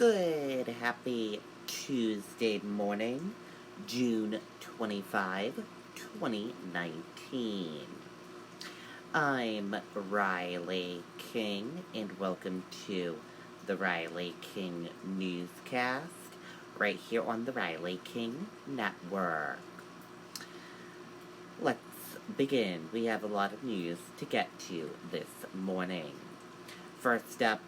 Good, happy Tuesday morning, June 25, 2019. I'm Riley King, and welcome to the Riley King Newscast, right here on the Riley King Network. Let's begin. We have a lot of news to get to this morning. First up,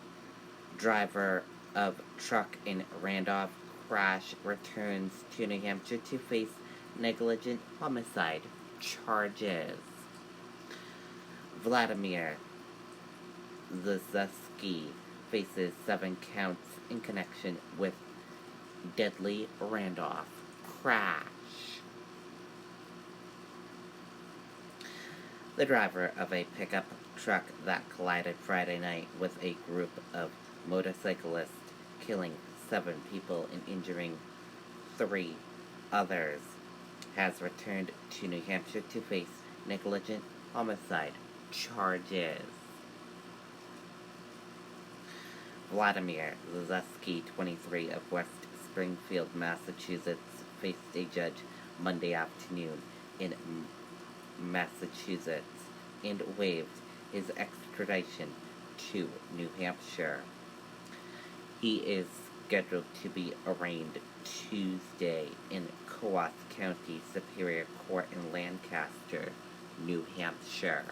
driver of truck in Randolph crash returns to New Hampshire to face negligent homicide charges. Vladimir Zazeski faces 7 counts in connection with deadly Randolph crash. The driver of a pickup truck that collided Friday night with a group of motorcyclists, killing 7 people and injuring 3 others, has returned to New Hampshire to face negligent homicide charges. Vladimir Zazeski, 23, of West Springfield, Massachusetts, faced a judge Monday afternoon in Massachusetts and waived his extradition to New Hampshire. He is scheduled to be arraigned Tuesday in Coos County Superior Court in Lancaster, New Hampshire.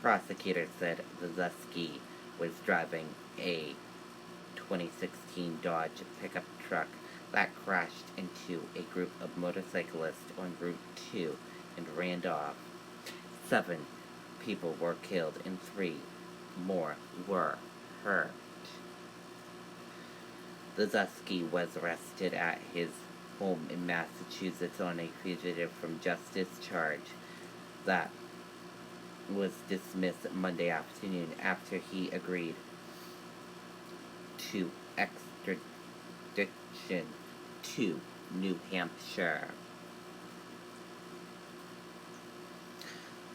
Prosecutors said Zazeski was driving a 2016 Dodge pickup truck that crashed into a group of motorcyclists on Route 2 in Randolph. 7 people were killed and 3 more were hurt. Zazeski was arrested at his home in Massachusetts on a fugitive from justice charge that was dismissed Monday afternoon after he agreed to extradition to New Hampshire.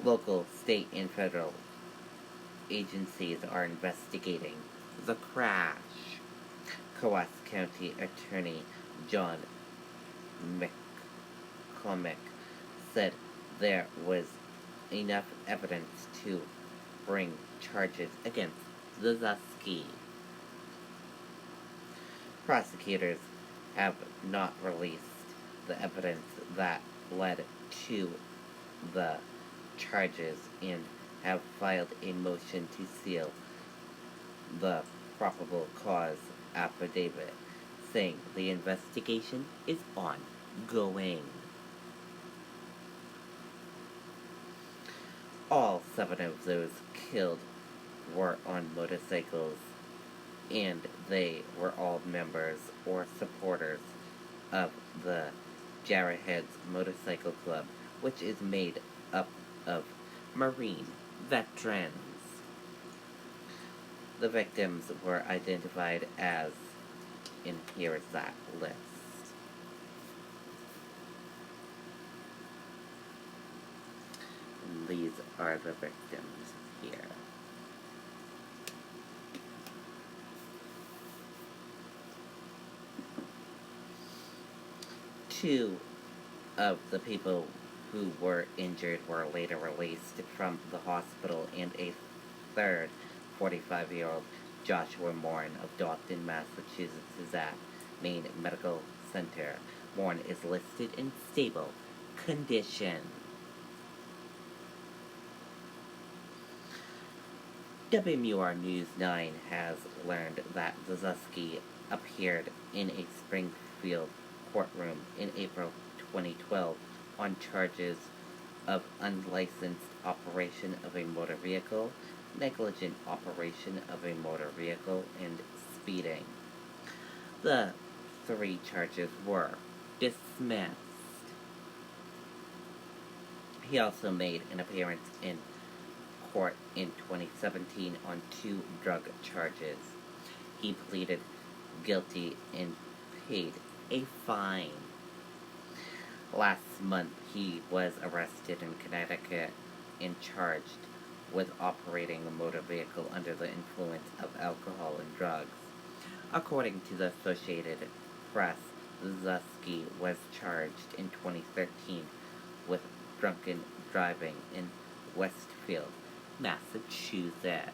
Local, state, and federal agencies are investigating the crash. Coos County Attorney John McCormick said there was enough evidence to bring charges against Zazeski. Prosecutors have not released the evidence that led to the charges and have filed a motion to seal the probable cause affidavit, saying the investigation is ongoing. All 7 of those killed were on motorcycles, and they were all members or supporters of the Jarrahheads Motorcycle Club, which is made up of Marine veterans. The victims were identified as, and here is that list. And these are the victims here. Two of the people who were injured were later released from the hospital, and a third, 45-year-old Joshua Morin of Dalton, Massachusetts, is at Maine Medical Center. Morin is listed in stable condition. WMUR News 9 has learned that Zazeski appeared in a Springfield courtroom in April 2012 on charges of unlicensed operation of a motor vehicle, negligent operation of a motor vehicle, and speeding. The 3 charges were dismissed. He also made an appearance in court in 2017 on 2 drug charges. He pleaded guilty and paid a fine. Last month, he was arrested in Connecticut and charged was operating a motor vehicle under the influence of alcohol and drugs. According to the Associated Press, Zusky was charged in 2013 with drunken driving in Westfield, Massachusetts.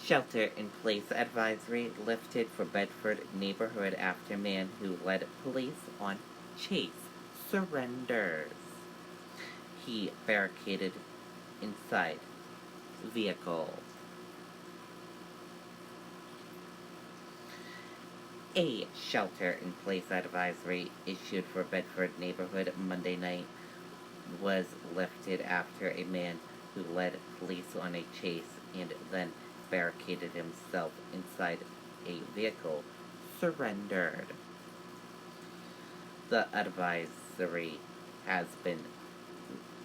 Shelter-in-place advisory lifted for Bedford neighborhood after man who led police on chase surrenders. He barricaded inside vehicle. A shelter-in-place advisory issued for Bedford neighborhood Monday night was lifted after a man who led police on a chase and then barricaded himself inside a vehicle surrendered. The advisory has been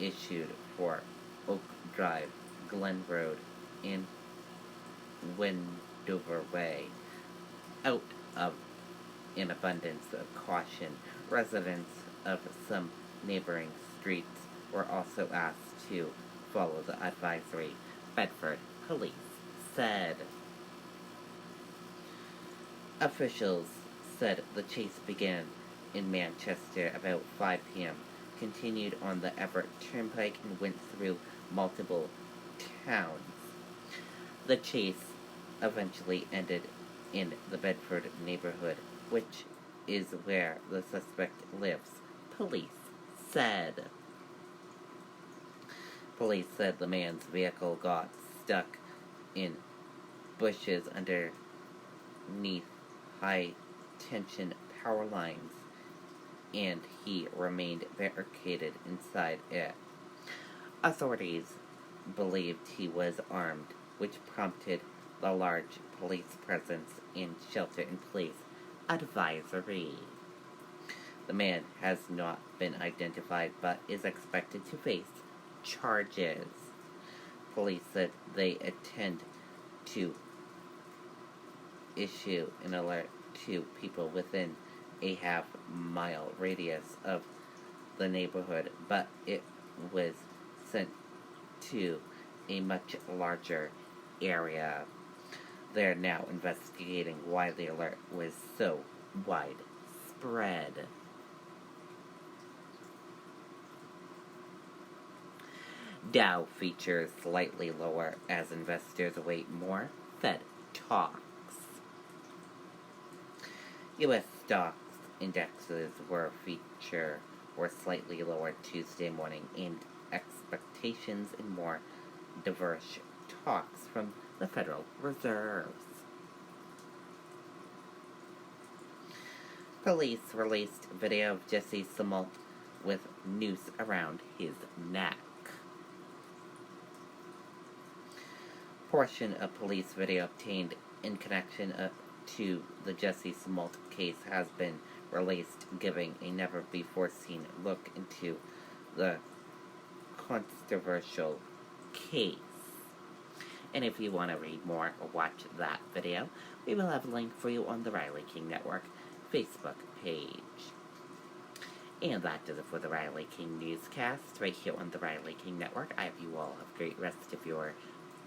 issued for Oak Drive, Glen Road, and Wendover Way. Out of an abundance of caution, residents of some neighboring streets were also asked to follow the advisory, Bedford police said. Officials said the chase began in Manchester about 5 p.m., continued on the Everett Turnpike, and went through multiple towns. The chase eventually ended in the Bedford neighborhood, which is where the suspect lives, police said. Police said the man's vehicle got stuck in bushes underneath high-tension power lines, and he remained barricaded inside it. Authorities believed he was armed, which prompted the large police presence and shelter-in-place advisory. The man has not been identified but is expected to face charges. Police said they intend to issue an alert to people within a half-mile radius of the neighborhood, but it was sent to a much larger area. They're now investigating why the alert was so widespread. Dow features slightly lower as investors await more Fed talks. U.S. stocks indexes were slightly lower Tuesday morning in expectations and more diverse talks from the Federal Reserve. Police released video of Jesse Smolt with noose around his neck. Portion of police video obtained in connection to the Jesse Smolt case has been released, giving a never-before-seen look into the controversial case. And if you want to read more or watch that video, we will have a link for you on the Riley King Network Facebook page. And that does it for the Riley King Newscast right here on the Riley King Network. I hope you all have a great rest of your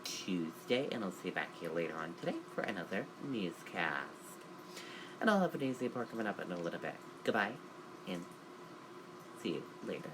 Tuesday, and I'll see you back here later on today for another newscast. And I'll have a news report coming up in a little bit. Goodbye, and see you later.